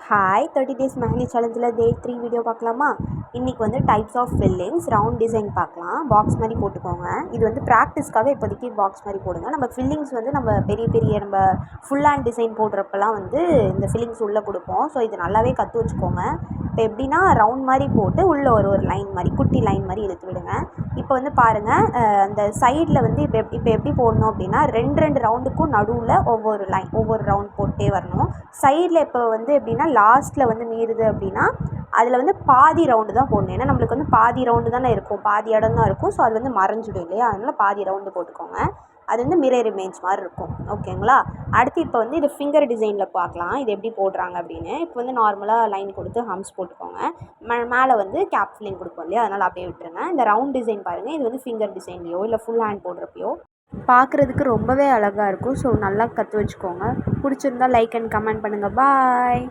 Hi 30 days mehndi சேலஞ்சில் day 3 video பார்க்கலாமா? இன்றைக்கி வந்து types of fillings round design பார்க்கலாம். பாக்ஸ் மாதிரி போட்டுக்கோங்க. இது வந்து ப்ராக்டிஸ்க்காக இப்போதைக்கு பாக்ஸ் மாதிரி போடுங்க. நம்ம ஃபில்லிங்ஸ் வந்து நம்ம பெரிய பெரிய நம்ம ஃபுல் ஹேண்ட் டிசைன் போடுறப்பெல்லாம் வந்து இந்த ஃபில்லிங்ஸ் உள்ளே கொடுப்போம். ஸோ இது நல்லாவே கற்று வச்சுக்கோங்க. இப்போ எப்படின்னா ரவுண்ட் மாதிரி போட்டு உள்ளே ஒரு லைன் மாதிரி குட்டி லைன் மாதிரி இழுத்து விடுங்க. இப்போ வந்து பாருங்கள், அந்த சைடில் வந்து இப்போ எப்படி போடணும் அப்படின்னா ரெண்டு ரவுண்டுக்கும் நடுவில் ஒவ்வொரு ரவுண்ட் போட்டே வரணும். சைடில் இப்போ வந்து எப்படின்னா லாஸ்ட்டில் வந்து மீறுது அப்படின்னா அதில் வந்து பாதி ரவுண்டு தான் போடணும். ஏன்னா நம்மளுக்கு வந்து பாதி ரவுண்டு தானே இருக்கும், பாதி இடம் தான் இருக்கும். ஸோ அது வந்து மறைஞ்சிடும் இல்லையா, அதனால் பாதி ரவுண்டு போட்டுக்கோங்க. அது வந்து மிரர் இமேஜ் மாதிரி இருக்கும். ஓகேங்களா? அடுத்து இப்போ வந்து இது ஃபிங்கர் டிசைனில் பார்க்கலாம், இது எப்படி போடுறாங்க அப்படின்னு. இப்போ வந்து நார்மலாக லைன் கொடுத்து ஹம்ஸ் போட்டுக்கோங்க. மேலே வந்து கேப் ஃபில்லிங் கொடுப்போம் இல்லையா, அதனால் அப்படியே விட்டுருங்க. இந்த ரவுண்ட் டிசைன் பாருங்கள், இது வந்து ஃபிங்கர் டிசைன்லையோ இல்லை ஃபுல் ஹேண்ட் போடுறப்பையோ பார்க்குறதுக்கு ரொம்பவே அழகாக இருக்கும். ஸோ நல்லா கற்று வச்சுக்கோங்க. பிடிச்சிருந்தா லைக் அண்ட் கமெண்ட் பண்ணுங்கள். பாய்.